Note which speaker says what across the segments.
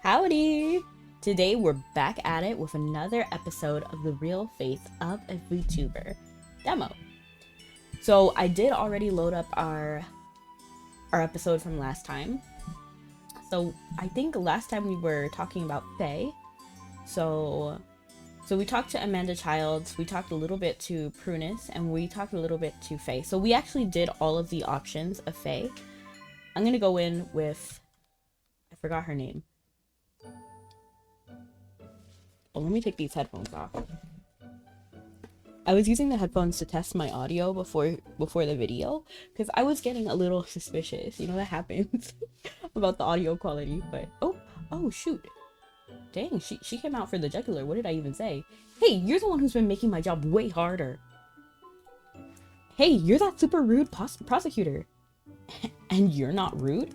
Speaker 1: Howdy! Today we're back at it with another episode of The Real Face of a VTuber demo. So I did already load up our episode from last time. So I think last time we were talking about Faye. So we talked to Amanda Childs, we talked a little bit to Prunus, and we talked a little bit to Faye. So we actually did all of the options of Faye. I'm gonna go in with, I forgot her name. Oh, let me take these headphones off. I was using the headphones to test my audio before the video because I was getting a little suspicious. You know, that happens about the audio quality. But oh shoot, dang, she came out for the jugular. What did I even say? Hey, you're the one who's been making my job way harder. Hey, you're that super rude prosecutor. And you're not rude?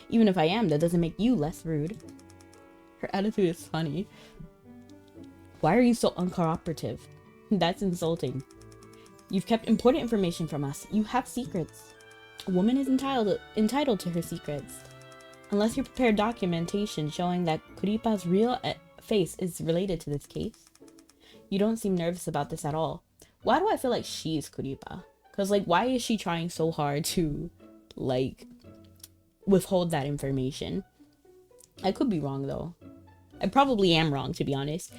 Speaker 1: Even if I am, that doesn't make you less rude. Her attitude is funny. Why are you so uncooperative? That's insulting. You've kept important information from us. You have secrets. A woman is entitled to her secrets. Unless you prepare documentation showing that Kuripa's real face is related to this case. You don't seem nervous about this at all. Why do I feel like she's Kuripa? Because, like, why is she trying so hard to, like, withhold that information? I could be wrong, though. I probably am wrong, to be honest.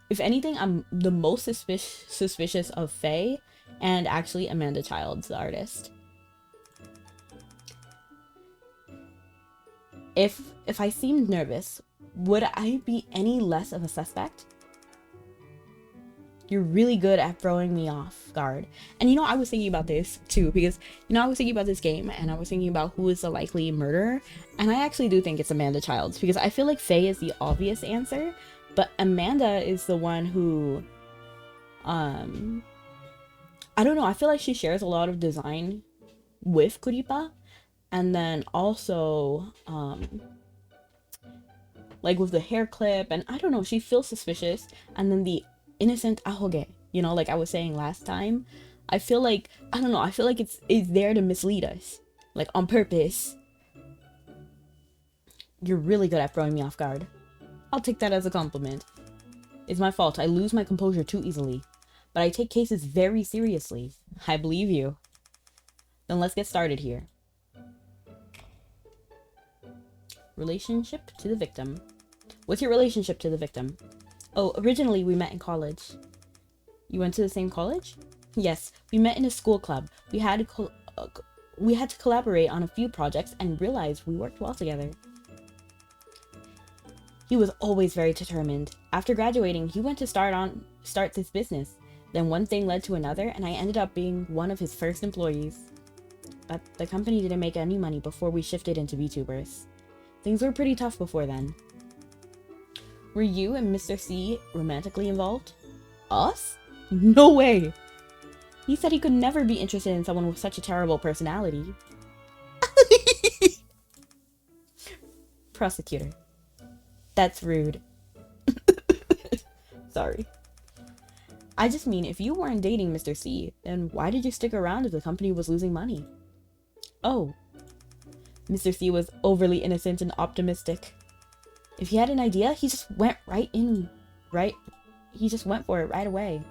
Speaker 1: If anything, I'm the most suspicious of Faye and actually Amanda Childs, the artist. If I seemed nervous, would I be any less of a suspect? You're really good at throwing me off guard. And you know, I was thinking about this too, because you know, I was thinking about this game and I was thinking about who is the likely murderer. And I actually do think it's Amanda Childs, because I feel like Faye is the obvious answer, but Amanda is the one who, I don't know, I feel like she shares a lot of design with Kuripa. And then also, like with the hair clip, and I don't know, she feels suspicious. And then the innocent ahoge, you know, like I was saying last time, I feel like, I don't know, I feel like it's there to mislead us, like on purpose. You're really good at throwing me off guard. I'll take that as a compliment. It's my fault. I lose my composure too easily, but I take cases very seriously. I believe you. Then let's get started here. Relationship to the victim. What's your relationship to the victim? Oh, originally we met in college. You went to the same college? Yes, we met in a school club. We had to collaborate on a few projects and realized we worked well together. He was always very determined. After graduating, he went to start this business. Then one thing led to another, and I ended up being one of his first employees. But the company didn't make any money before we shifted into VTubers. Things were pretty tough before then. Were you and Mr. C romantically involved? Us? No way! He said he could never be interested in someone with such a terrible personality. Prosecutor. That's rude. Sorry. I just mean, if you weren't dating Mr. C, then why did you stick around if the company was losing money? Oh. Mr. C was overly innocent and optimistic. If he had an idea, he just went he just went for it right away.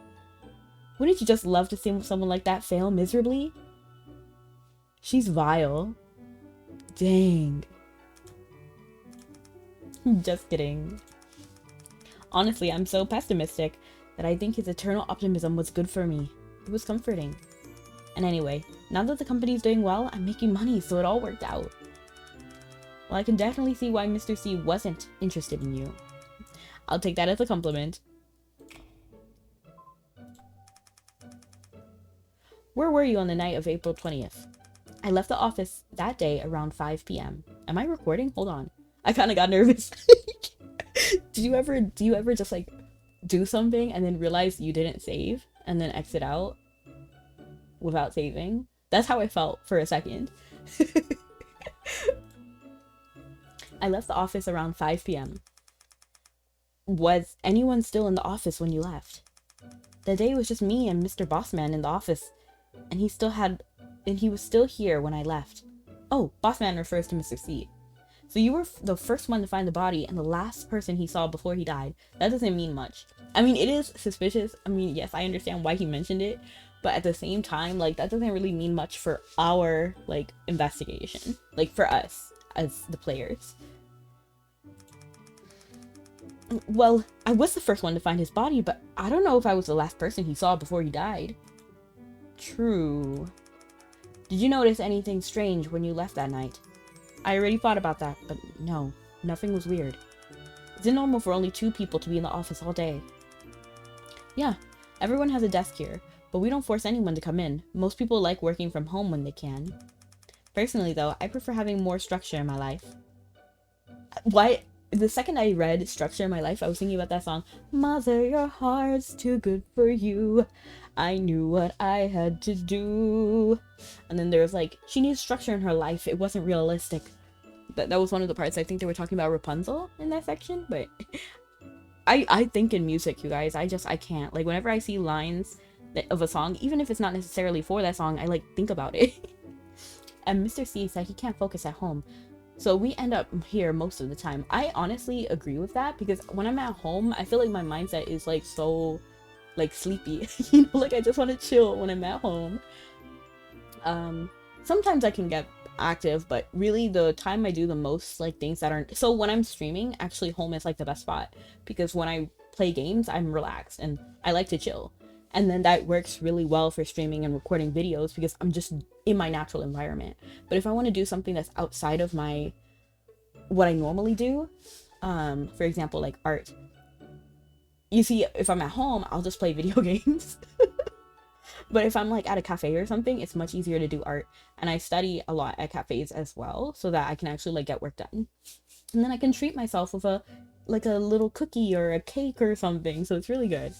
Speaker 1: Wouldn't you just love to see someone like that fail miserably? She's vile. Dang. Just kidding. Honestly, I'm so pessimistic that I think his eternal optimism was good for me. It was comforting. And anyway, now that the company's doing well, I'm making money, so it all worked out. Well, I can definitely see why Mr. C wasn't interested in you. I'll take that as a compliment. Where were you on the night of April 20th? I left the office that day around 5 p.m. Am I recording? Hold on. I kind of got nervous. Do you ever just like do something and then realize you didn't save and then exit out without saving? That's how I felt for a second. I left the office around 5 p.m. Was anyone still in the office when you left? The day was just me and Mr. Bossman in the office, and he was still here when I left. Oh, Bossman refers to Mr. C. So you were the first one to find the body and the last person he saw before he died. That doesn't mean much. I mean, it is suspicious. I mean, yes, I understand why he mentioned it, but at the same time, like, that doesn't really mean much for our, like, investigation. Like, for us as the players. Well, I was the first one to find his body, but I don't know if I was the last person he saw before he died. True. Did you notice anything strange when you left that night? I already thought about that, but no, nothing was weird. Is it normal for only 2 people to be in the office all day? Yeah, everyone has a desk here, but we don't force anyone to come in. Most people like working from home when they can. Personally, though, I prefer having more structure in my life. Why? The second I read structure in my life, I was thinking about that song, Mother, your heart's too good for you. I knew what I had to do. And then there was like, she needs structure in her life. It wasn't realistic. That was one of the parts. I think they were talking about Rapunzel in that section, but I think in music, you guys, I can't. Like, whenever I see lines of a song, even if it's not necessarily for that song, I like think about it. And Mr. C said he can't focus at home. So we end up here most of the time. I honestly agree with that, because when I'm at home, I feel like my mindset is like so like sleepy. You know, like I just want to chill when I'm at home. Sometimes I can get active, but really the time I do the most like things that aren't, so when I'm streaming, actually home is like the best spot, because when I play games, I'm relaxed and I like to chill. And then that works really well for streaming and recording videos, because I'm just in my natural environment. But if I want to do something that's outside of what I normally do, for example, like art, you see, if I'm at home, I'll just play video games. But if I'm like at a cafe or something, it's much easier to do art. And I study a lot at cafes as well, so that I can actually like get work done. And then I can treat myself with a little cookie or a cake or something. So it's really good.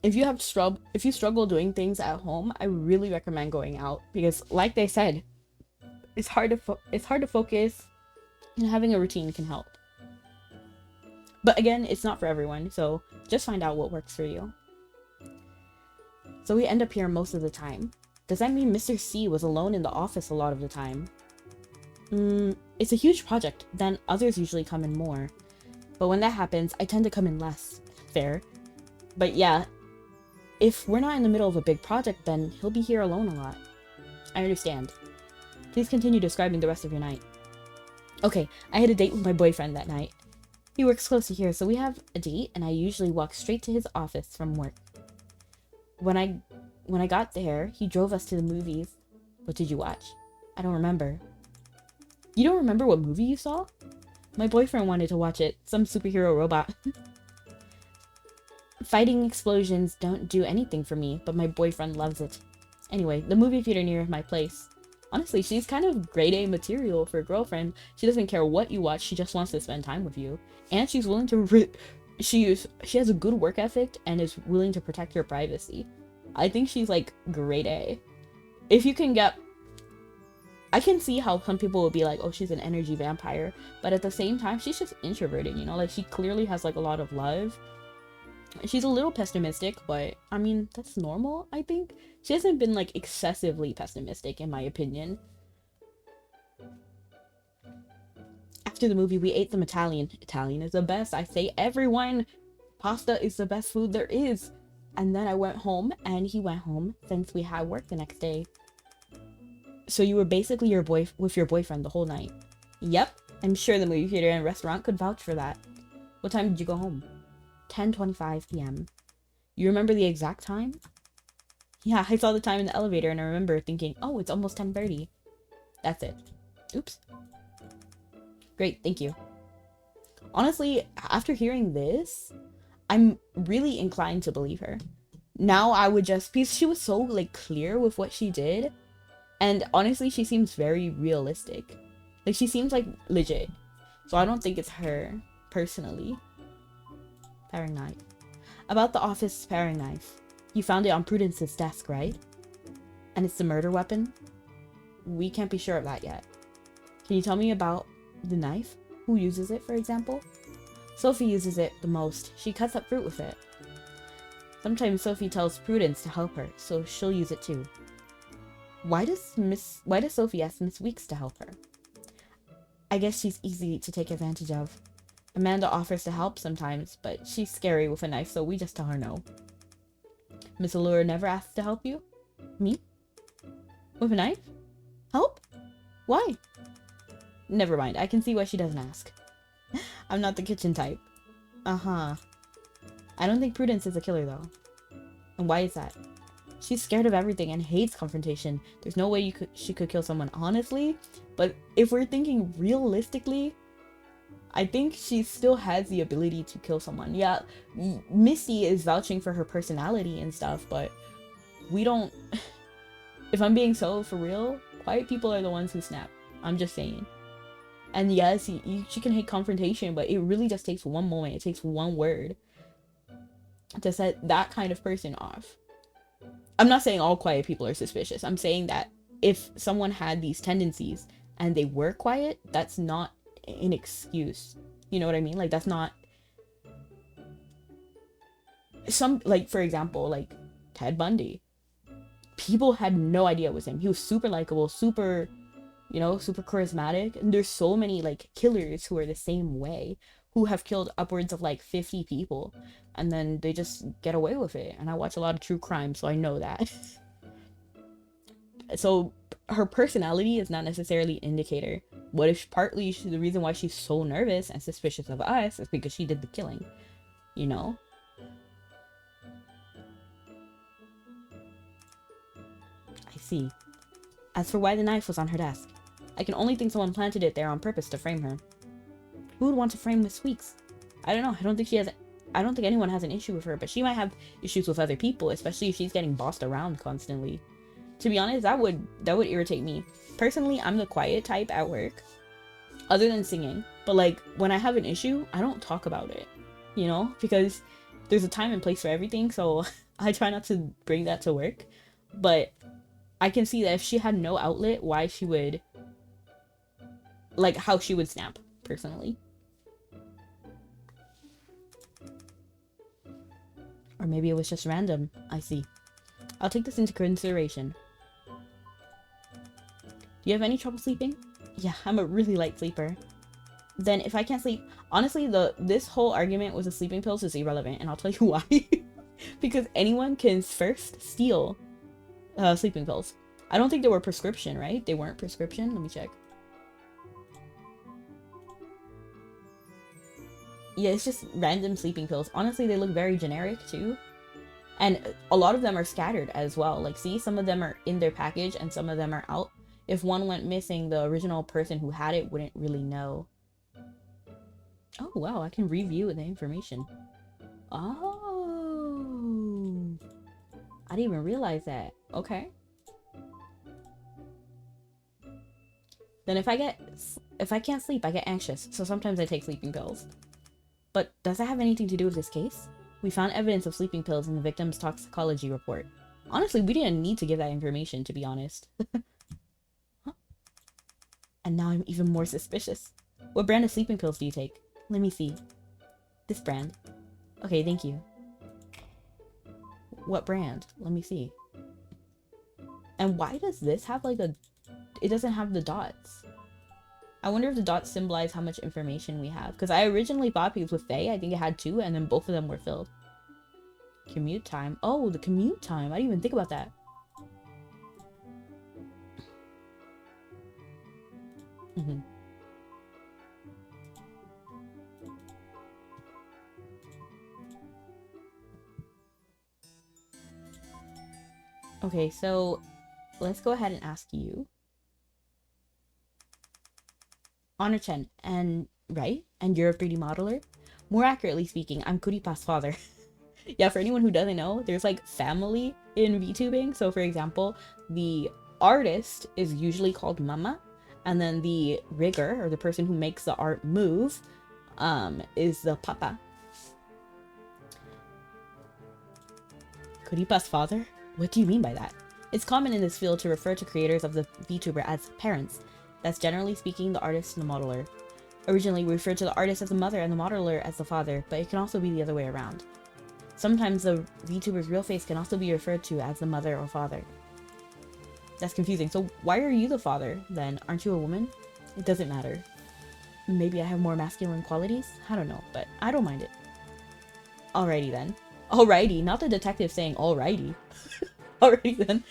Speaker 1: If you struggle doing things at home, I really recommend going out, because like they said, it's hard to focus, and having a routine can help. But again, it's not for everyone, so just find out what works for you. So we end up here most of the time. Does that mean Mr. C was alone in the office a lot of the time? It's a huge project, then others usually come in more. But when that happens, I tend to come in less. Fair. But yeah, if we're not in the middle of a big project, then he'll be here alone a lot. I understand. Please continue describing the rest of your night. Okay, I had a date with my boyfriend that night. He works close to here, so we have a date, and I usually walk straight to his office from work. When I got there, he drove us to the movies. What did you watch? I don't remember. You don't remember what movie you saw? My boyfriend wanted to watch it. Some superhero robot. Fighting explosions don't do anything for me, but my boyfriend loves it. Anyway, the movie theater near my place. Honestly, she's kind of grade A material for a girlfriend. She doesn't care what you watch, she just wants to spend time with you. And she's willing to she has a good work ethic and is willing to protect your privacy. I think she's like grade A. If you can get, I can see how some people will be like, oh, she's an energy vampire, but at the same time, she's just introverted, you know, like she clearly has like a lot of love. She's a little pessimistic, but I mean, that's normal, I think. She hasn't been like excessively pessimistic, in my opinion. After the movie, we ate some Italian. Italian is the best. I say everyone. Pasta is the best food there is. And then I went home, and he went home since we had work the next day. So you were basically with your boyfriend the whole night. Yep, I'm sure the movie theater and restaurant could vouch for that. What time did you go home? 10:25 p.m. You remember the exact time? Yeah, I saw the time in the elevator and I remember thinking, oh, it's almost 10:30. That's it. Oops. Great, thank you. Honestly, after hearing this, I'm really inclined to believe her. Now I would just, because she was so like clear with what she did, and honestly, she seems very realistic. Like, she seems like legit. So I don't think it's her, personally. Paring knife. About the office paring knife. You found it on Prudence's desk, right? And it's the murder weapon? We can't be sure of that yet. Can you tell me about the knife? Who uses it, for example? Sophie uses it the most. She cuts up fruit with it. Sometimes Sophie tells Prudence to help her, so she'll use it too. Why does Sophie ask Miss Weeks to help her? I guess she's easy to take advantage of. Amanda offers to help sometimes, but she's scary with a knife, so we just tell her no. Miss Allure never asks to help you? Me? With a knife? Help? Why? Never mind, I can see why she doesn't ask. I'm not the kitchen type. Uh-huh. I don't think Prudence is a killer, though. And why is that? She's scared of everything and hates confrontation. There's no way she could kill someone honestly, but if we're thinking realistically, I think she still has the ability to kill someone. Yeah, Misty is vouching for her personality and stuff, but we don't... If I'm being so for real, quiet people are the ones who snap. I'm just saying. And yes, she can hate confrontation, but it really just takes one moment. It takes one word to set that kind of person off. I'm not saying all quiet people are suspicious. I'm saying that if someone had these tendencies and they were quiet, that's not an excuse. You know what I mean? Like, that's not... Like, for example, like, Ted Bundy. People had no idea it was him. He was super likable, super, you know, super charismatic. And there's so many, like, killers who are the same way, who have killed upwards of, like, 50 people. And then they just get away with it. And I watch a lot of true crime, so I know that. So her personality is not necessarily an indicator. What if partly the reason why she's so nervous and suspicious of us is because she did the killing, you know? I see. As for why the knife was on her desk, I can only think someone planted it there on purpose to frame her. Who would want to frame Miss Weeks? I don't know. I don't think anyone has an issue with her, but she might have issues with other people, especially if she's getting bossed around constantly. To be honest, that would irritate me. Personally, I'm the quiet type at work, other than singing. But like, when I have an issue, I don't talk about it, you know? Because there's a time and place for everything, so I try not to bring that to work. But I can see that if she had no outlet, why she would... Like, how she would snap, personally. Or maybe it was just random. I see. I'll take this into consideration. Do you have any trouble sleeping? Yeah, I'm a really light sleeper. Then if I can't sleep... Honestly, this whole argument with the sleeping pills is irrelevant, and I'll tell you why. Because anyone can first steal sleeping pills. I don't think they were prescription, right? They weren't prescription? Let me check. Yeah, it's just random sleeping pills. Honestly, they look very generic too. And a lot of them are scattered as well. Like, see, some of them are in their package and some of them are out. If one went missing, the original person who had it wouldn't really know. Oh, wow, I can review the information. Oh. I didn't even realize that. Okay. Then if I can't sleep, I get anxious. So sometimes I take sleeping pills. But does that have anything to do with this case? We found evidence of sleeping pills in the victim's toxicology report. Honestly, we didn't need to give that information, to be honest. Huh? And now I'm even more suspicious. What brand of sleeping pills do you take? Let me see. This brand. Okay, thank you. What brand? Let me see. And why does this have like a... It doesn't have the dots. I wonder if the dots symbolize how much information we have. Because I originally thought because with Faye, I think it had 2 and then both of them were filled. Commute time. Oh, the commute time. I didn't even think about that. Okay, so let's go ahead and ask you. Honor Chen, and right? And you're a 3D modeler? More accurately speaking, I'm Kuripa's father. Yeah, for anyone who doesn't know, there's like family in VTubing. So for example, the artist is usually called Mama, and then the rigger, or the person who makes the art move, is the Papa. Kuripa's father? What do you mean by that? It's common in this field to refer to creators of the VTuber as parents. That's generally speaking the artist and the modeler. Originally, we referred to the artist as the mother and the modeler as the father, but it can also be the other way around. Sometimes the VTuber's real face can also be referred to as the mother or father. That's confusing. So why are you the father, then? Aren't you a woman? It doesn't matter. Maybe I have more masculine qualities? I don't know, but I don't mind it. Alrighty then. Alrighty, not the detective saying alrighty. Alrighty then.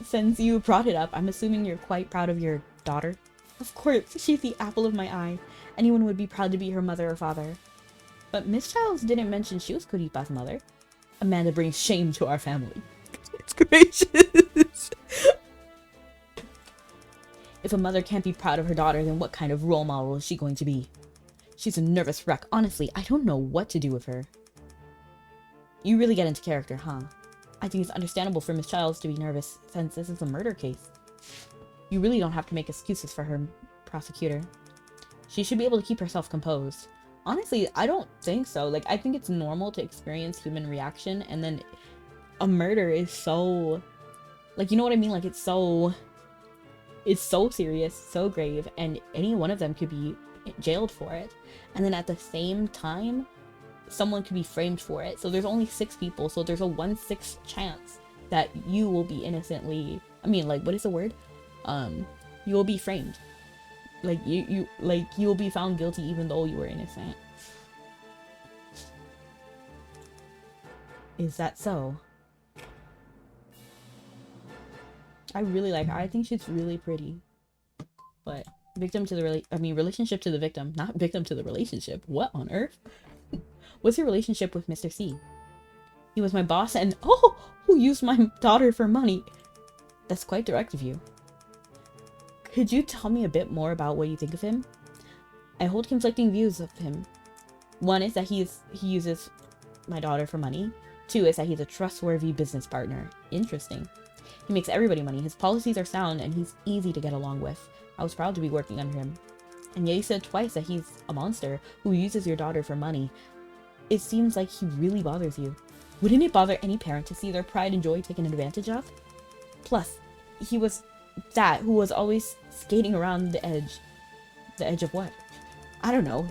Speaker 1: Since you brought it up, I'm assuming you're quite proud of your daughter? Of course, she's the apple of my eye. Anyone would be proud to be her mother or father. But Miss Childs didn't mention she was Kuripa's mother. Amanda brings shame to our family. It's gracious. If a mother can't be proud of her daughter, then what kind of role model is she going to be? She's a nervous wreck. Honestly, I don't know what to do with her. You really get into character, huh? I think it's understandable for Miss Childs to be nervous, since this is a murder case. You really don't have to make excuses for her, prosecutor. She should be able to keep herself composed. Honestly, I don't think so. Like, I think it's normal to experience human reaction, and then a murder is so... Like, you know what I mean? Like, it's so serious, so grave, and any one of them could be jailed for it. And then at the same time, someone could be framed for it. So there's only 6 people, so there's a 1/6 chance that you will be innocently... I mean, like, what is the word? You will be framed. Like, you will be found guilty even though you were innocent. Is that so? I think she's really pretty. But victim to the relationship to the victim, not victim to the relationship. What on earth? What's your relationship with Mr. C? He was my boss and who used my daughter for money. That's quite direct of you. Could you tell me a bit more about what you think of him? I hold conflicting views of him. One is that he uses my daughter for money. 2 is that he's a trustworthy business partner. Interesting. He makes everybody money. His policies are sound and he's easy to get along with. I was proud to be working under him. And yet you said twice that he's a monster who uses your daughter for money. It seems like he really bothers you. Wouldn't it bother any parent to see their pride and joy taken advantage of? Plus, he was that who was always skating around the edge. The edge of what? I don't know.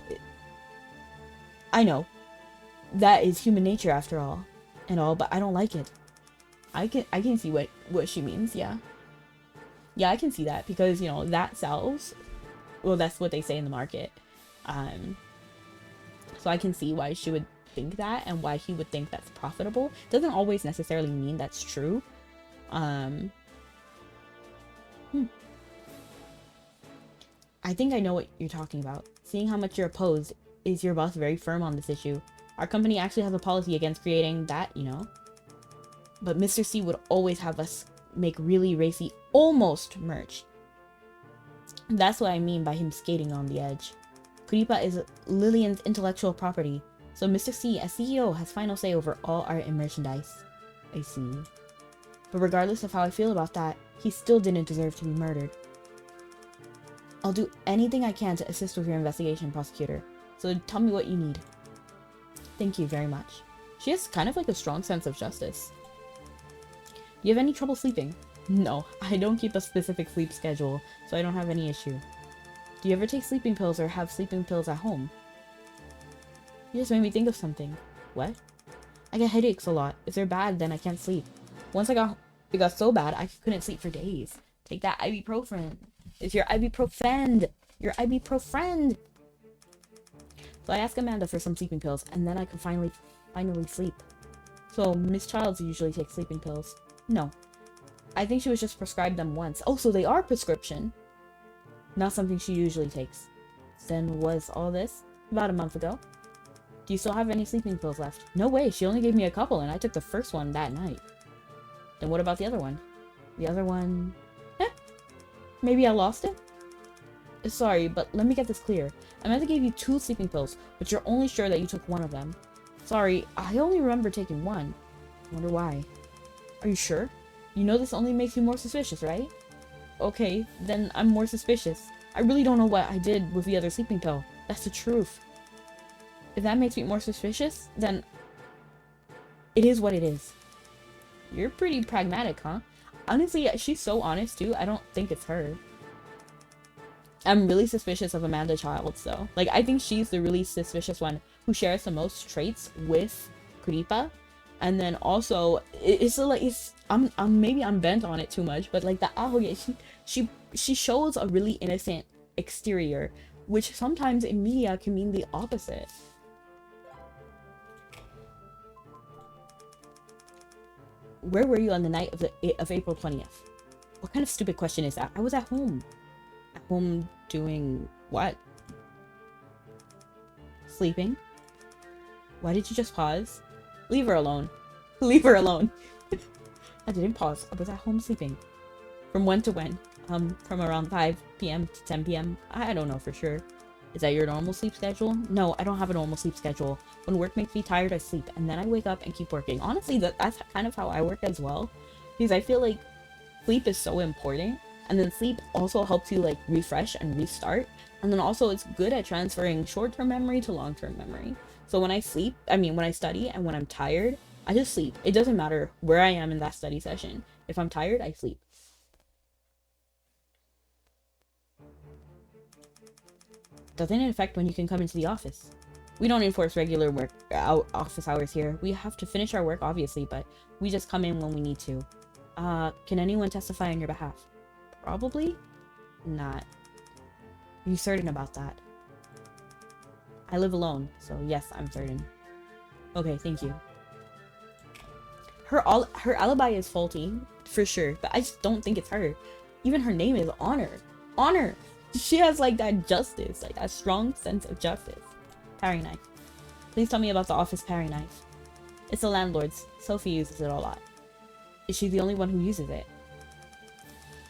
Speaker 1: I know. That is human nature after all. And all, but I don't like it. I can see what she means, yeah. Yeah, I can see that because, you know, that sells. Well, that's what they say in the market. So I can see why she would think that and why he would think that's profitable. Doesn't always necessarily mean that's true. I think I know what you're talking about. Seeing how much you're opposed, is your boss very firm on this issue? Our company actually has a policy against creating that, you know. But Mr. C would always have us make really racy, almost merch. That's what I mean by him skating on the edge. Kuripa is Lillian's intellectual property, so Mr. C, as CEO, has final say over all art and merchandise. I see. But regardless of how I feel about that, he still didn't deserve to be murdered. I'll do anything I can to assist with your investigation, prosecutor. So tell me what you need. Thank you very much. She has kind of like a strong sense of justice. Do you have any trouble sleeping? No, I don't keep a specific sleep schedule, so I don't have any issue. Do you ever take sleeping pills or have sleeping pills at home? You just made me think of something. What? I get headaches a lot. If they're bad, then I can't sleep. Once it got so bad, I couldn't sleep for days. Take that ibuprofen. It's your ibuprofen. Your ibuprofen. So I asked Amanda for some sleeping pills, and then I could finally sleep. So Miss Childs usually takes sleeping pills. No. I think she was just prescribed them once. Oh, so they are prescription. Not something she usually takes. Then was all this? About a month ago. Do you still have any sleeping pills left? No way, she only gave me a couple and I took the first one that night. Then what about the other one? The other one... Maybe I lost it? Sorry, but let me get this clear. Amanda gave you 2 sleeping pills, but you're only sure that you took one of them. Sorry, I only remember taking one. Wonder why. Are you sure? You know this only makes you more suspicious, right? Okay, then I'm more suspicious. I really don't know what I did with the other sleeping pill. That's the truth. If that makes me more suspicious, then it is what it is. You're pretty pragmatic, huh? Honestly, she's so honest too. I don't think it's her. I'm really suspicious of Amanda Childs though. Like, I think she's the really suspicious one who shares the most traits with Kuripa. And then also, maybe I'm bent on it too much, but like the Aoge, she shows a really innocent exterior which sometimes in media can mean the opposite. Where were you on the night of April 20th? What kind of stupid question is that? I was at home. At home doing what? Sleeping? Why did you just pause? Leave her alone. Leave her alone. I didn't pause. I was at home sleeping. From when to when? From around 5 p.m. to 10 p.m. I don't know for sure. Is that your normal sleep schedule? No, I don't have a normal sleep schedule. When work makes me tired, I sleep, and then I wake up and keep working. Honestly, that's kind of how I work as well. Because I feel like sleep is so important. And then sleep also helps you like refresh and restart. And then also it's good at transferring short-term memory to long-term memory. So when I sleep, when I study and when I'm tired, I just sleep. It doesn't matter where I am in that study session. If I'm tired, I sleep. Doesn't it affect when you can come into the office? We don't enforce regular office hours here. We have to finish our work, obviously, but we just come in when we need to. Can anyone testify on your behalf? Probably not. Are you certain about that? I live alone, so yes, I'm certain. Okay, thank you. Her alibi is faulty, for sure, but I just don't think it's her. Even her name is Honor. Honor! She has like that justice, like that strong sense of justice. Paring knife. Please tell me about the office paring knife. It's the landlord's. Sophie uses it a lot. Is she the only one who uses it?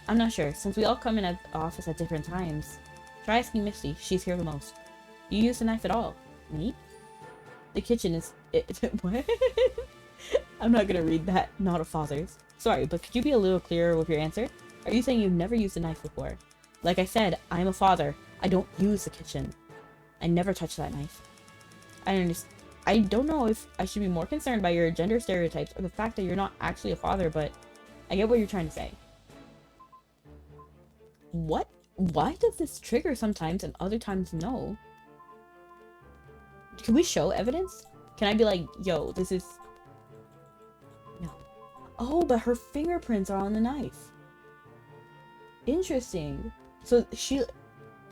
Speaker 1: I'm not sure, since we all come in at the office at different times. Try asking Misty, she's here the most. Do you use the knife at all? Me? The kitchen is... What? I'm not gonna read that. Not a father's. Sorry, but could you be a little clearer with your answer? Are you saying you've never used a knife before? Like I said, I'm a father. I don't use the kitchen. I never touch that knife. I don't know if I should be more concerned by your gender stereotypes or the fact that you're not actually a father, but I get what you're trying to say. What? Why does this trigger sometimes and other times no? Can we show evidence? Can I be like, yo, this is... No. Oh, but her fingerprints are on the knife. Interesting. So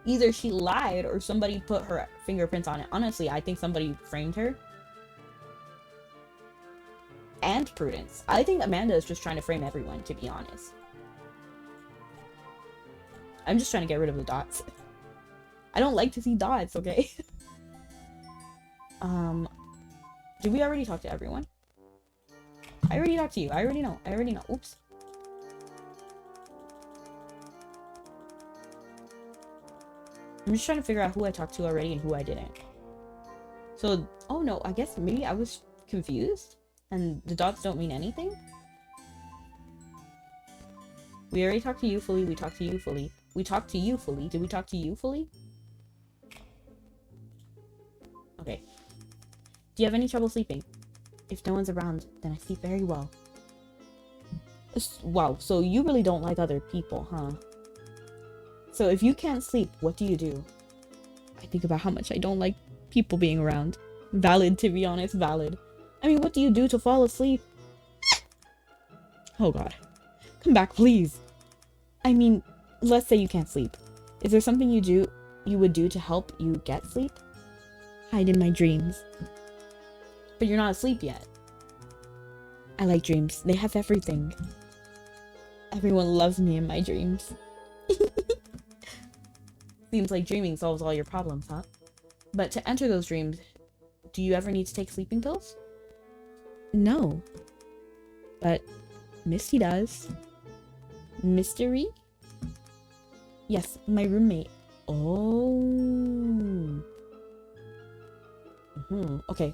Speaker 1: either she lied or somebody put her fingerprints on it. Honestly, I think somebody framed her. And Prudence. I think Amanda is just trying to frame everyone, to be honest. I'm just trying to get rid of the dots. I don't like to see dots, okay? Did we already talk to everyone? I already talked to you. I already know. Oops. I'm just trying to figure out who I talked to already and who I didn't. So, oh no, I guess maybe I was confused and the dots don't mean anything? We already talked to you fully. We talked to you fully. We talked to you fully. Did we talk to you fully? Okay. Do you have any trouble sleeping? If no one's around, then I sleep very well. Wow, so you really don't like other people, huh? So if you can't sleep, what do you do? I think about how much I don't like people being around. Valid, to be honest, valid. I mean, what do you do to fall asleep? Oh god. Come back, please. I mean, let's say you can't sleep. Is there something you would do to help you get sleep? Hide in my dreams. But you're not asleep yet. I like dreams. They have everything. Everyone loves me in my dreams. Seems like dreaming solves all your problems, huh? But to enter those dreams, do you ever need to take sleeping pills? No. But Misty does. Mystery? Yes, my roommate. Oh. Okay.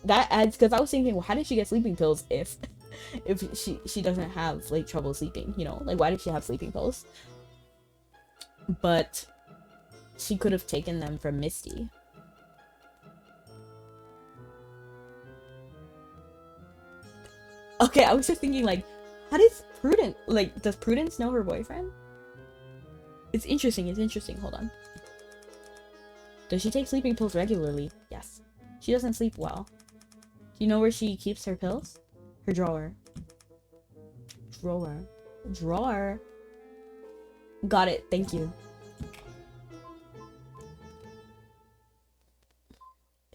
Speaker 1: That adds, because I was thinking, well, how did she get sleeping pills if she doesn't have like trouble sleeping, you know? Like, why did she have sleeping pills? But she could have taken them from Misty. Okay, I was just thinking, like, how does Prudence, like, does Prudence know her boyfriend? It's interesting, hold on. Does she take sleeping pills regularly? Yes. She doesn't sleep well. Do you know where she keeps her pills? Her drawer. Drawer. Got it, thank you.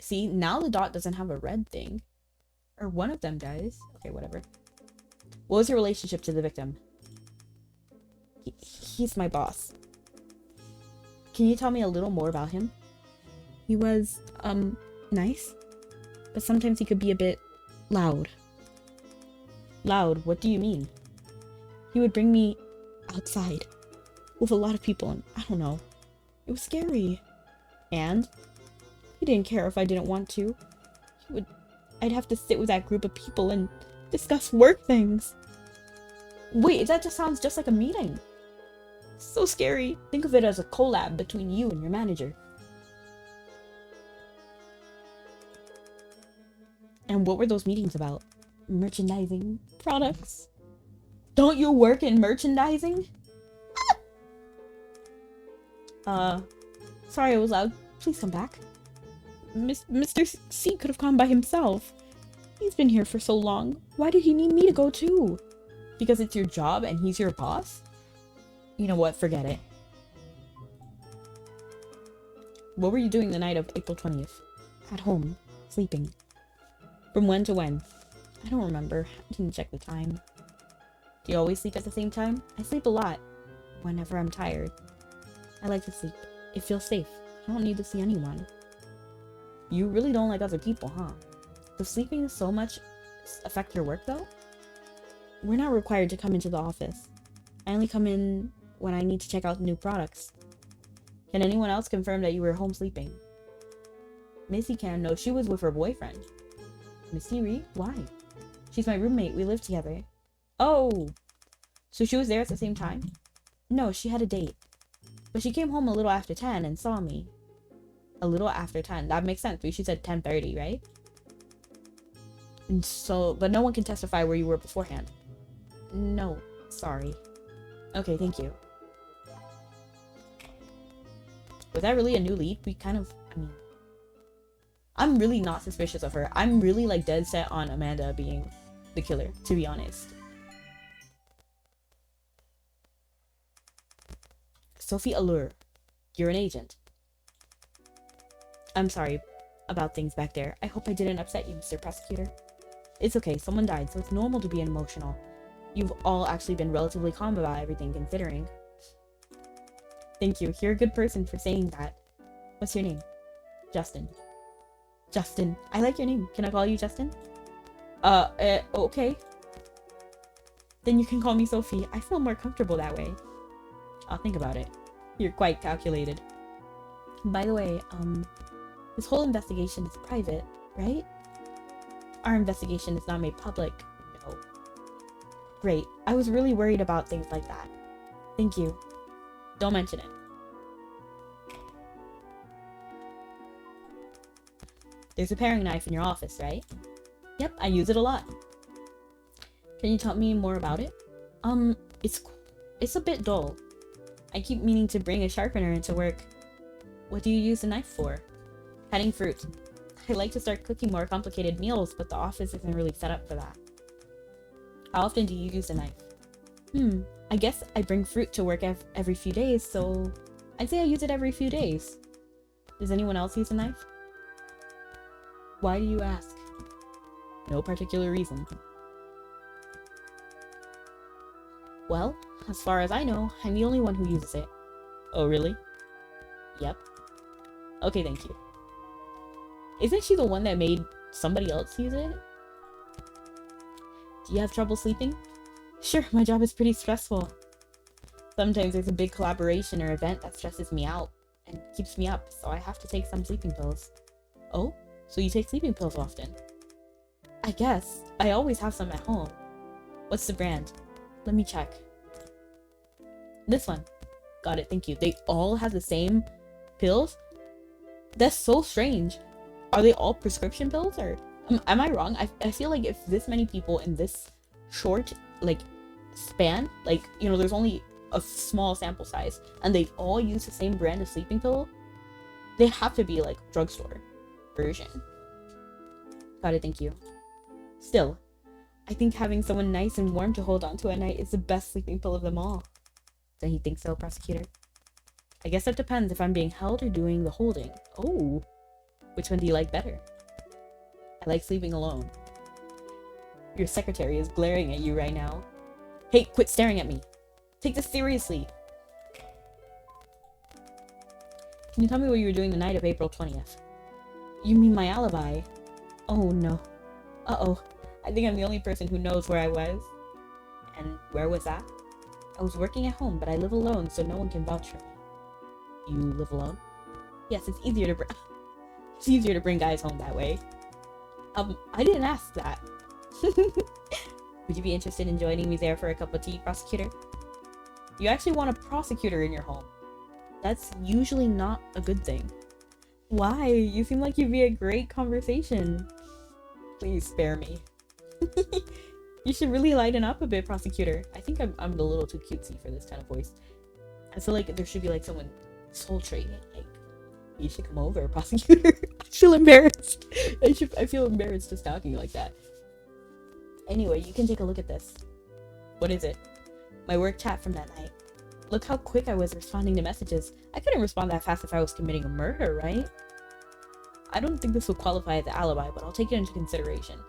Speaker 1: See, now the dot doesn't have a red thing. Or one of them does. Okay, whatever. What was your relationship to the victim? He's my boss. Can you tell me a little more about him? He was, nice. But sometimes he could be a bit loud. Loud? What do you mean? He would bring me outside with a lot of people and I don't know. It was scary. And? He didn't care if I didn't want to. I'd have to sit with that group of people and discuss work things. Wait, that just sounds just like a meeting. So scary. Think of it as a collab between you and your manager. And what were those meetings about? Merchandising? Products? Don't you work in merchandising? Sorry I was loud. Please come back. Mr. C could have gone by himself. He's been here for so long. Why did he need me to go too? Because it's your job and he's your boss? You know what? Forget it. What were you doing the night of April 20th? At home. Sleeping. From when to when? I don't remember. I didn't check the time. Do you always sleep at the same time? I sleep a lot. Whenever I'm tired. I like to sleep. It feels safe. I don't need to see anyone. You really don't like other people, huh? Does sleeping so much affect your work, though? We're not required to come into the office. I only come in when I need to check out new products. Can anyone else confirm that you were home sleeping? Missy can. No, she was with her boyfriend. Missy Ree? Why? She's my roommate. We live together. Oh! So she was there at the same time? No, she had a date. But she came home a little after 10 and saw me. A little after 10. That makes sense. She said 10:30, right? And so, but no one can testify where you were beforehand. No, sorry. Okay, thank you. Was that really a new lead? I'm really not suspicious of her. I'm really like dead set on Amanda being the killer, to be honest. Sophie Allure, you're an agent. I'm sorry about things back there. I hope I didn't upset you, Mr. Prosecutor. It's okay, someone died, so it's normal to be emotional. You've all actually been relatively calm about everything, considering. Thank you. You're a good person for saying that. What's your name? Justin. Justin. I like your name. Can I call you Justin? Okay. Then you can call me Sophie. I feel more comfortable that way. I'll think about it. You're quite calculated. By the way, this whole investigation is private, right? Our investigation is not made public. No. Great. I was really worried about things like that. Thank you. Don't mention it. There's a paring knife in your office, right? Yep, I use it a lot. Can you tell me more about it? It's a bit dull. I keep meaning to bring a sharpener into work. What do you use the knife for? Cutting fruit. I like to start cooking more complicated meals, but the office isn't really set up for that. How often do you use a knife? I guess I bring fruit to work every few days, so I'd say I use it every few days. Does anyone else use a knife? Why do you ask? No particular reason. Well, as far as I know, I'm the only one who uses it. Oh, really? Yep. Okay, thank you. Isn't she the one that made somebody else use it? Do you have trouble sleeping? Sure, my job is pretty stressful. Sometimes there's a big collaboration or event that stresses me out and keeps me up, so I have to take some sleeping pills. Oh? So you take sleeping pills often? I guess. I always have some at home. What's the brand? Let me check. This one. Got it, thank you. They all have the same pills? That's so strange. Are they all prescription pills, or am I wrong? I feel like if this many people in this short like span, like, you know, there's only a small sample size and they all use the same brand of sleeping pill, they have to be like drugstore version. Got it, thank you. Still, I think having someone nice and warm to hold on to at night is the best sleeping pill of them all. Don't you think so, prosecutor? I guess that depends if I'm being held or doing the holding. Oh. Which one do you like better? I like sleeping alone. Your secretary is glaring at you right now. Hey, quit staring at me. Take this seriously. Can you tell me what you were doing the night of April 20th? You mean my alibi? Oh no. Uh-oh. I think I'm the only person who knows where I was. And where was that? I was working at home, but I live alone, so no one can vouch for me. You live alone? Yes, it's easier to bring guys home that way. I didn't ask that. Would you be interested in joining me there for a cup of tea, prosecutor? You actually want a prosecutor in your home. That's usually not a good thing. Why? You seem like you'd be a great conversation. Please spare me. You should really lighten up a bit, prosecutor. I think I'm a little too cutesy for this kind of voice. I feel like there should be like someone sultry, like, you should come over, prosecutor. I feel embarrassed. I feel embarrassed just talking like that. Anyway, you can take a look at this. What is it? My work chat from that night. Look how quick I was responding to messages. I couldn't respond that fast if I was committing a murder, right? I don't think this will qualify as an alibi, but I'll take it into consideration.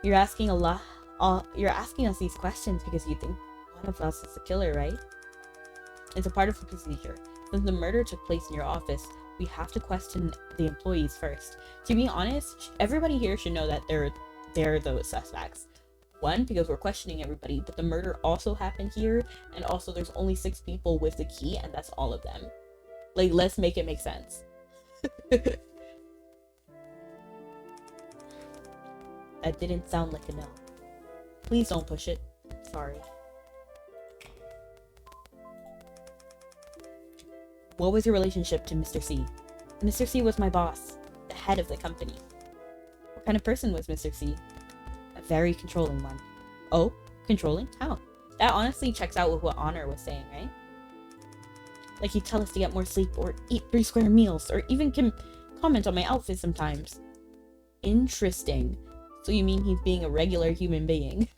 Speaker 1: You're asking us these questions because you think one of us is the killer, right? It's a part of the procedure. Since the murder took place in your office, we have to question the employees first. To be honest, everybody here should know that they're the suspects. One, because we're questioning everybody, but the murder also happened here, and also there's only 6 people with the key, and that's all of them. Like, let's make it make sense. That didn't sound like a no. Please don't push it. Sorry. What was your relationship to Mr. C? Mr. C was my boss, the head of the company. What kind of person was Mr. C? A very controlling one. Oh, controlling? How? That honestly checks out with what Honor was saying, right? Like he'd tell us to get more sleep or eat 3 square meals or even comment on my outfit sometimes. Interesting. So you mean he's being a regular human being?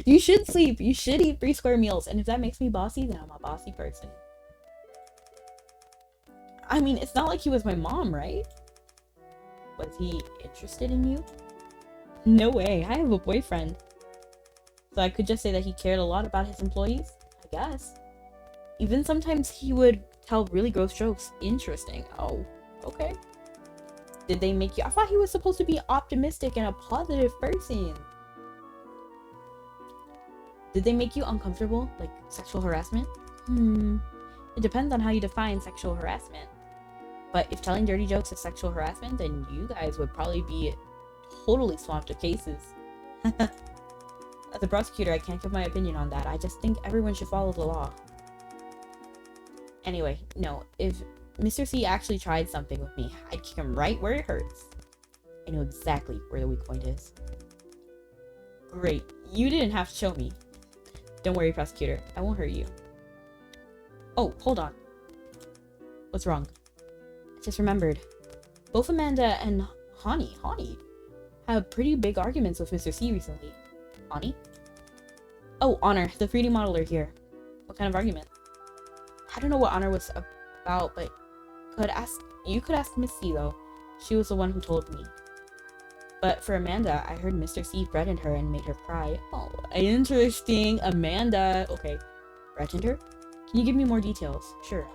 Speaker 1: You should sleep. You should eat 3 square meals. And if that makes me bossy, then I'm a bossy person. I mean, it's not like he was my mom, right? Was he interested in you? No way. I have a boyfriend. So I could just say that he cared a lot about his employees? I guess. Even sometimes he would tell really gross jokes. Interesting. Oh, okay. Did they make you... I thought he was supposed to be optimistic and a positive person. Did they make you uncomfortable? Like sexual harassment? It depends on how you define sexual harassment. But if telling dirty jokes is sexual harassment, then you guys would probably be totally swamped with cases. As a prosecutor, I can't give my opinion on that. I just think everyone should follow the law. Anyway, no, if Mr. C actually tried something with me, I'd kick him right where it hurts. I know exactly where the weak point is. Great, you didn't have to show me. Don't worry, prosecutor, I won't hurt you. Oh, hold on. What's wrong? I just remembered. Both Amanda and Hani had pretty big arguments with Mr. C recently. Hani? Oh, Honor, the 3D modeler here. What kind of argument? I don't know what Honor was about, but you could ask Miss C though. She was the one who told me. But for Amanda, I heard Mr. C threatened her and made her cry. Oh, interesting. Amanda. Okay. Threatened her? Can you give me more details? Sure.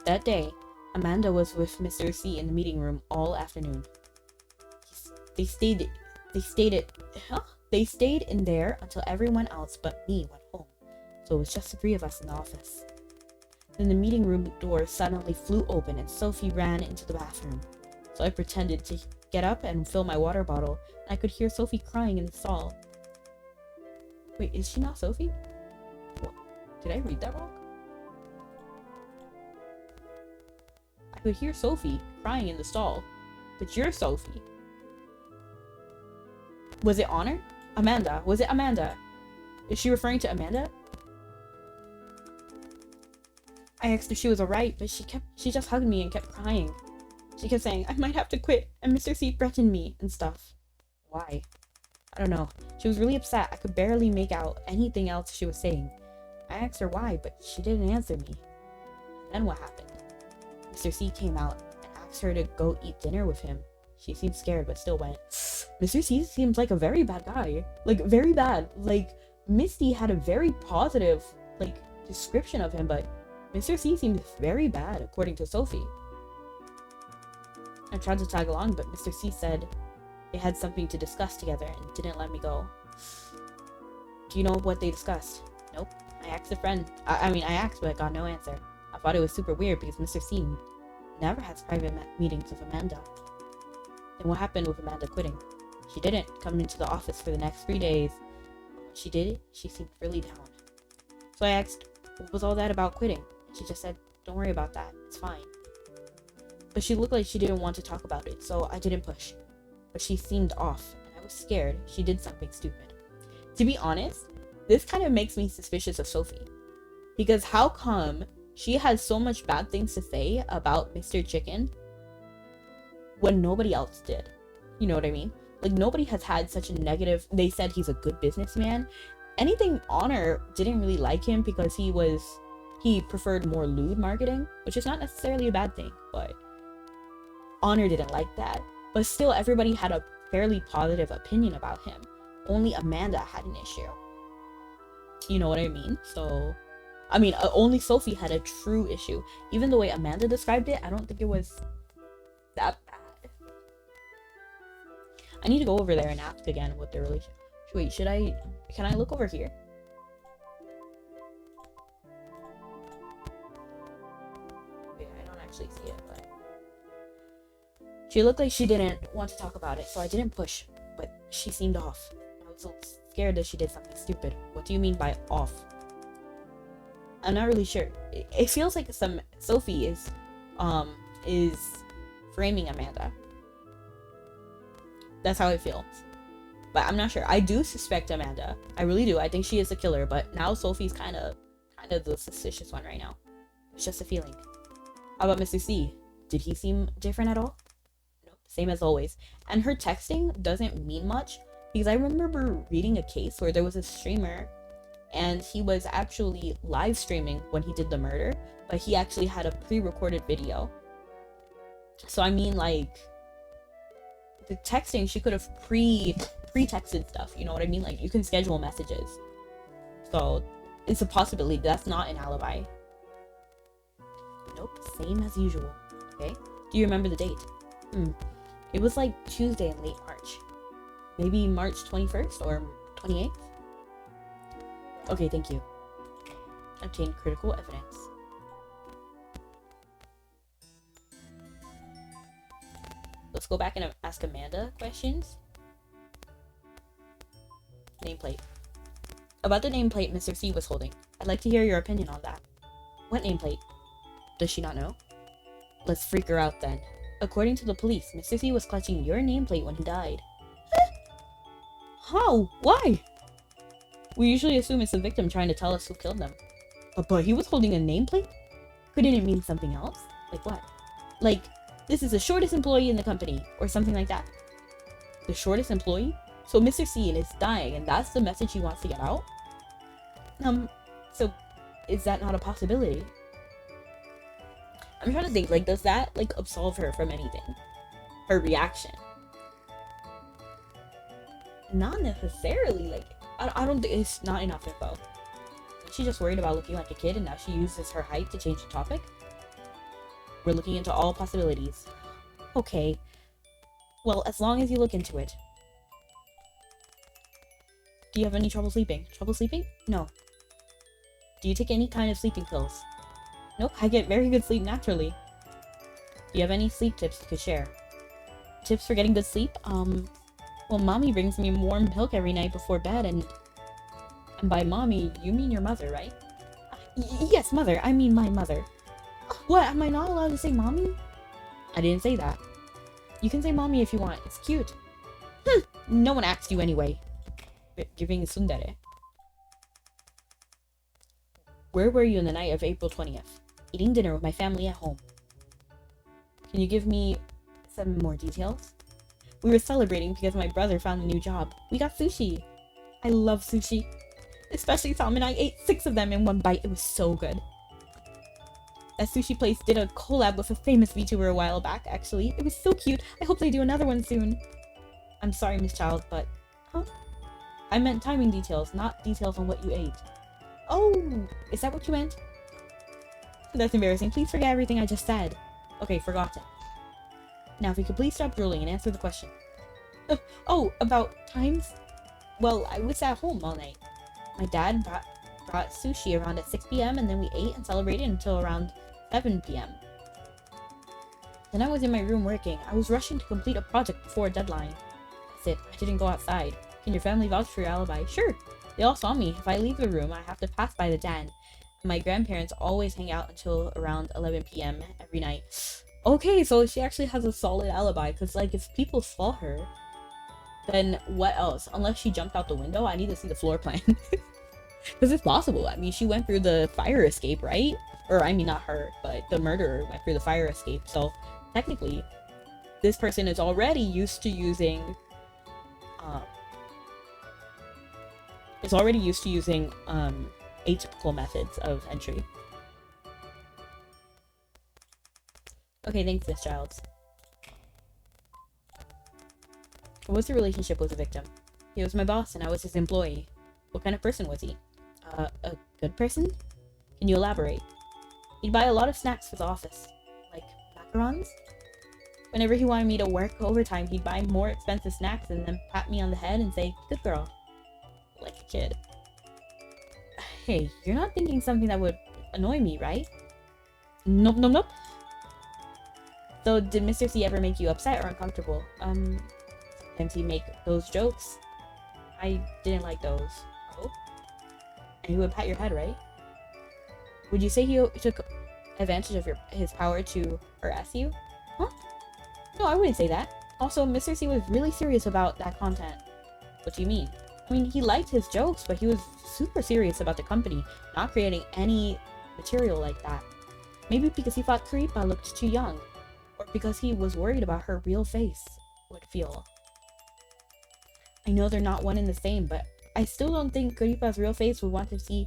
Speaker 1: That day, Amanda was with Mr. C in the meeting room all afternoon. They stayed in there until everyone else but me went home. So it was just the 3 of us in the office. Then the meeting room door suddenly flew open and Sophie ran into the bathroom. So I pretended to get up and fill my water bottle, and I could hear Sophie crying in the stall. Wait, is she not Sophie? What? Did I read that wrong? I could hear Sophie crying in the stall, but you're Sophie. Was it Honor? Amanda. Was it Amanda? Is she referring to Amanda? I asked if she was alright, but she just hugged me and kept crying. She kept saying, I might have to quit, and Mr. C threatened me, and stuff. Why? I don't know. She was really upset. I could barely make out anything else she was saying. I asked her why, but she didn't answer me. Then what happened? Mr. C came out and asked her to go eat dinner with him. She seemed scared, but still went. Mr. C seems like a very bad guy. Like, very bad. Like, Misty had a very positive, like, description of him, but Mr. C seemed very bad, according to Sophie. I tried to tag along, but Mr. C said they had something to discuss together and didn't let me go. Do you know what they discussed? Nope. I asked a friend. I asked, but I got no answer. I thought it was super weird because Mr. C never has private meetings with Amanda. Then what happened with Amanda quitting? She didn't come into the office for the next 3 days. When she did it, she seemed really down. So I asked, what was all that about quitting? And she just said, don't worry about that. It's fine. But she looked like she didn't want to talk about it, so I didn't push. But she seemed off, and I was scared she did something stupid. To be honest, this kind of makes me suspicious of Sophie. Because how come she has so much bad things to say about Mr. Chicken when nobody else did? You know what I mean? Like, nobody has had such a negative... They said he's a good businessman. Anything Honor didn't really like him because he preferred more lewd marketing, which is not necessarily a bad thing, but Honor didn't like that. But still, everybody had a fairly positive opinion about him. Only Amanda had an issue. You know what I mean? So, I mean, only Sophie had a true issue. Even the way Amanda described it, I don't think it was that bad. I need to go over there and ask again what the relationship... Wait, can I look over here? Wait, I don't actually see it, but... She looked like she didn't want to talk about it, so I didn't push, but she seemed off. I was scared that she did something stupid. What do you mean by off? I'm not really sure. It feels like Sophie is framing Amanda. That's how it feels. But I'm not sure. I do suspect Amanda. I really do. I think she is the killer, but now Sophie's kind of the suspicious one right now. It's just a feeling. How about Mr. C? Did he seem different at all? Nope, same as always. And her texting doesn't mean much because I remember reading a case where there was a streamer and he was actually live streaming when he did the murder, but he actually had a pre-recorded video. So I mean, like, the texting, she could have pre-texted stuff, you know what I mean? Like, you can schedule messages. So it's a possibility. That's not an alibi. Nope, same as usual. Okay, do you remember the date? It was like Tuesday in late March. Maybe March 21st or 28th? Okay, thank you. Obtain critical evidence. Let's go back and ask Amanda questions. Nameplate. About the nameplate Mr. C was holding. I'd like to hear your opinion on that. What nameplate? Does she not know? Let's freak her out then. According to the police, Mr. C was clutching your nameplate when he died. How? Why? We usually assume it's the victim trying to tell us who killed them. But he was holding a nameplate? Couldn't it mean something else? Like what? Like, this is the shortest employee in the company, or something like that. The shortest employee? So Mr. C is dying, and that's the message he wants to get out? So is that not a possibility? I'm trying to think, like, does that, like, absolve her from anything? Her reaction? Not necessarily, like, I don't think it's not enough info. She's just worried about looking like a kid, and now she uses her height to change the topic? We're looking into all possibilities. Okay. Well, as long as you look into it. Do you have any trouble sleeping? Trouble sleeping? No. Do you take any kind of sleeping pills? Nope, I get very good sleep naturally. Do you have any sleep tips you could share? Tips for getting good sleep? Well, mommy brings me warm milk every night before bed, and by mommy, you mean your mother, right? Yes, mother. I mean my mother. What? Am I not allowed to say mommy? I didn't say that. You can say mommy if you want. It's cute. No one asked you anyway. Giving tsundere. Where were you in the night of April 20th? Eating dinner with my family at home. Can you give me some more details? We were celebrating because my brother found a new job. We got sushi. I love sushi. Especially salmon. I ate 6 of them in one bite. It was so good. a sushi place did a collab with a famous VTuber a while back, actually. It was so cute. I hope they do another one soon. I'm sorry, Miss Child, but... Huh? I meant timing details, not details on what you ate. Oh, is that what you meant? That's embarrassing. Please forget everything I just said. Okay, forgotten. Now, if you could please stop drooling and answer the question. Oh, about times? Well, I was at home all night. My dad brought sushi around at 6 p.m. and then we ate and celebrated until around 7 p.m. Then I was in my room working. I was rushing to complete a project before a deadline. That's it. I didn't go outside. Can your family vouch for your alibi? Sure. They all saw me. If I leave the room, I have to pass by the den. My grandparents always hang out until around 11 p.m. every night. Okay, so she actually has a solid alibi, because, like, if people saw her, then what else? Unless she jumped out the window, I need to see the floor plan. Because it's possible. I mean, she went through the fire escape, right? Or, I mean, not her, but the murderer went through the fire escape. So, technically, this person is already used to using... atypical methods of entry. Okay, thanks, Miss Childs. What's the relationship with the victim? He was my boss and I was his employee. What kind of person was he? A good person? Can you elaborate? He'd buy a lot of snacks for the office. Like macarons? Whenever he wanted me to work overtime, he'd buy more expensive snacks and then pat me on the head and say, "Good girl." Like a kid. Hey, you're not thinking something that would annoy me, right? Nope, nope, nope. So, did Mr. C ever make you upset or uncomfortable? Sometimes he'd make those jokes. I didn't like those. Oh? And he would pat your head, right? Would you say he took advantage of his power to harass you? Huh? No, I wouldn't say that. Also, Mr. C was really serious about that content. What do you mean? I mean, he liked his jokes, but he was super serious about the company, not creating any material like that. Maybe because he thought Karipa looked too young, or because he was worried about her real face would feel. I know they're not one and the same, but I still don't think Karipa's real face would want to see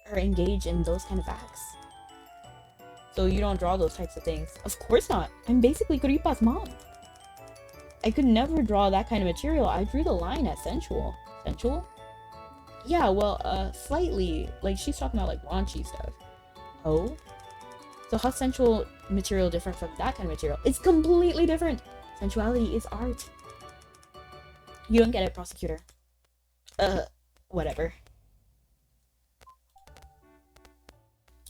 Speaker 1: her engage in those kind of acts. So you don't draw those types of things? Of course not. I'm basically Karipa's mom. I could never draw that kind of material. I drew the line at sensual. Sensual? Yeah, well, slightly. Like, she's talking about, like, raunchy stuff. Oh? So how's sensual material different from that kind of material? It's completely different! Sensuality is art. You don't get it, prosecutor. Whatever.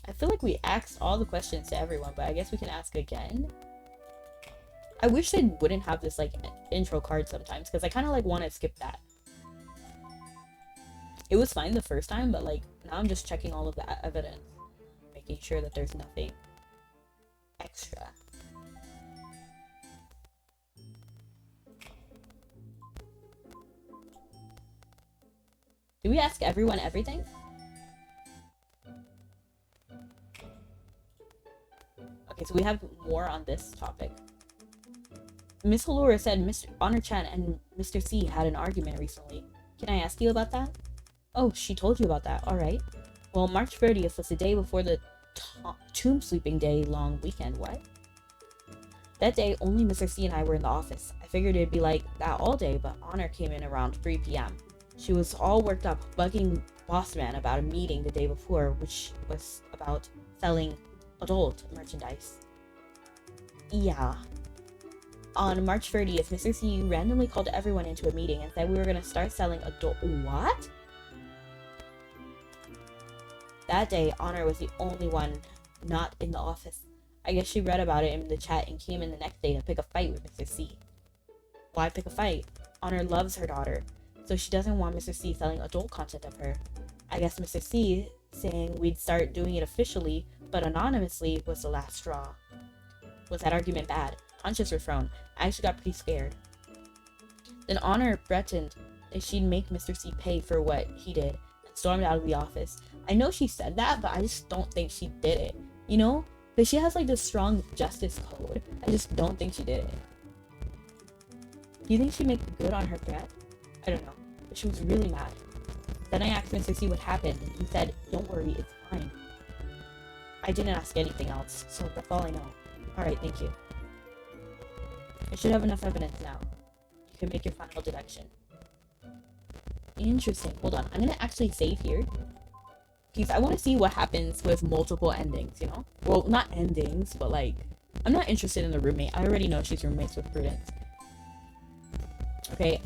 Speaker 1: I feel like we asked all the questions to everyone, but I guess we can ask again. I wish they wouldn't have this, like, intro card sometimes, because I kind of, like, want to skip that. It was fine the first time, but, like, now I'm just checking all of the evidence. Making sure that there's nothing extra. Do we ask everyone everything? Okay, so we have more on this topic. Miss Halura said Mr. Honor-chan and Mr. C had an argument recently. Can I ask you about that? Oh, she told you about that. Alright. Well, March 30th was the day before the Tomb Sweeping Day long weekend. What? That day, only Mr. C and I were in the office. I figured it'd be like that all day, but Honor came in around 3 p.m. She was all worked up, bugging Bossman about a meeting the day before, which was about selling adult merchandise. Yeah. On March 30th, Mr. C randomly called everyone into a meeting and said we were going to start selling adult... What? That day, Honor was the only one not in the office. I guess she read about it in the chat and came in the next day to pick a fight with Mr. C. Why pick a fight? Honor loves her daughter, so she doesn't want Mr. C selling adult content of her. I guess Mr. C saying we'd start doing it officially, but anonymously, was the last straw. Was that argument bad? Punches were thrown. I actually got pretty scared. Then Honor threatened that she'd make Mr. C pay for what he did and stormed out of the office. I know she said that, but I just don't think she did it. You know? Because she has like this strong justice code. I just don't think she did it. Do you think she'd make good on her threat? I don't know. But she was really mad. Then I asked Mr. C what happened, and he said, "Don't worry, it's fine." I didn't ask anything else, so that's all I know. Alright, thank you. I should have enough evidence now. You can make your final deduction. Interesting. Hold on. I'm gonna actually save here. Because I want to see what happens with multiple endings, you know? Well, not endings, but like... I'm not interested in the roommate. I already know she's roommates with Prudence. Okay.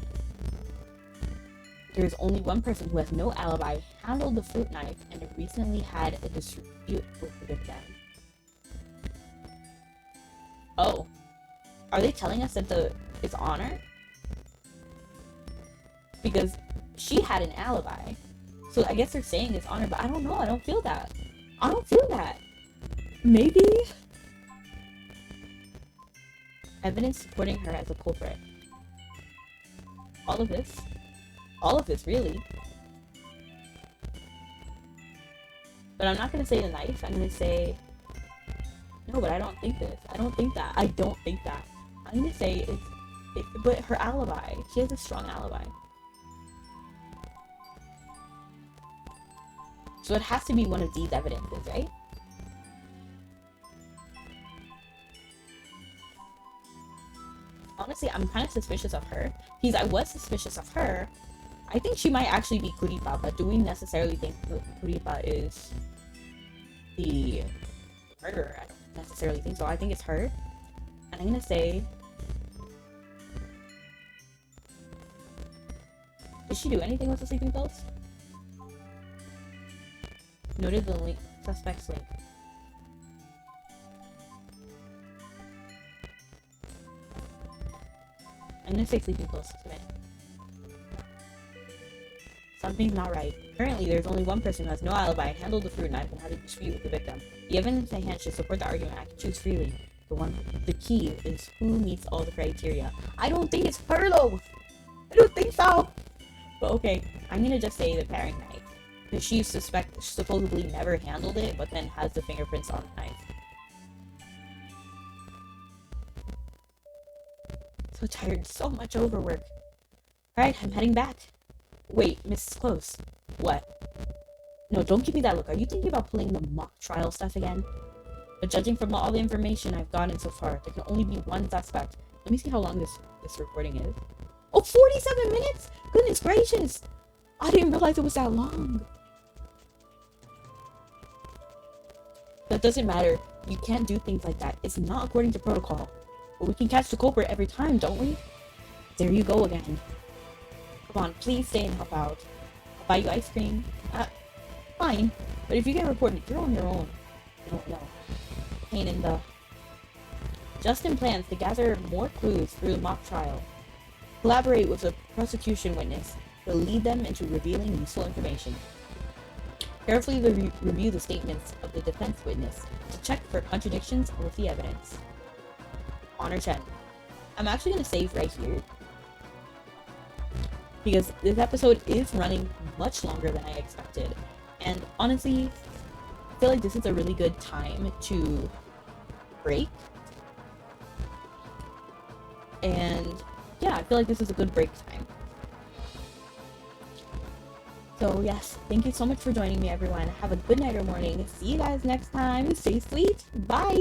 Speaker 1: There's only one person who has no alibi, handled the fruit knife, and recently had a dispute with the victim. Oh. Are they telling us that it's Honor? Because she had an alibi. So I guess they're saying it's Honor, but I don't know. I don't feel that. I don't feel that. Maybe? Evidence supporting her as a culprit. All of this? All of this, really? But I'm not going to say the knife. I'm going to say... No, but I don't think this. I don't think that. I don't think that. I'm going to say it's... But her alibi. She has a strong alibi. So it has to be one of these evidences, right? Honestly, I'm kind of suspicious of her. Because I was suspicious of her. I think she might actually be Kuripa, but do we necessarily think that Kuripa is the murderer? I don't necessarily think so. I think it's her. And I'm gonna say... Did she do anything with the sleeping pills? Noted the link, suspect's link. I'm gonna say sleeping pills. Submit. Something's not right. Currently, there's only one person who has no alibi, handled the fruit knife, and had a dispute with the victim. The evidence at hand should support the argument. I can choose freely. The key is who meets all the criteria. I don't think it's her though. I don't think so. But okay, I'm gonna just say the paring knife. Because she supposedly never handled it, but then has the fingerprints on the knife. So tired, so much overwork. Alright, I'm heading back. Wait, Mrs. Close. What? No, don't give me that look. Are you thinking about pulling the mock trial stuff again? But judging from all the information I've gotten so far, there can only be one suspect. Let me see how long this recording is. Oh, 47 minutes? Goodness gracious! I didn't realize it was that long. That doesn't matter. You can't do things like that. It's not according to protocol. But we can catch the culprit every time, don't we? There you go again. Come on, please stay and help out. I'll buy you ice cream. Fine. But if you get reported, you're on your own. I don't know. Pain in the... Justin plans to gather more clues through the mock trial. Collaborate with a prosecution witness to lead them into revealing useful information. Carefully review the statements of the defense witness to check for contradictions with the evidence. Honor Chen. I'm actually going to save right here. Because this episode is running much longer than I expected. And honestly, I feel like this is a really good time to break. And yeah, I feel like this is a good break time. So yes, thank you so much for joining me, everyone. Have a good night or morning. See you guys next time. Stay sweet. Bye!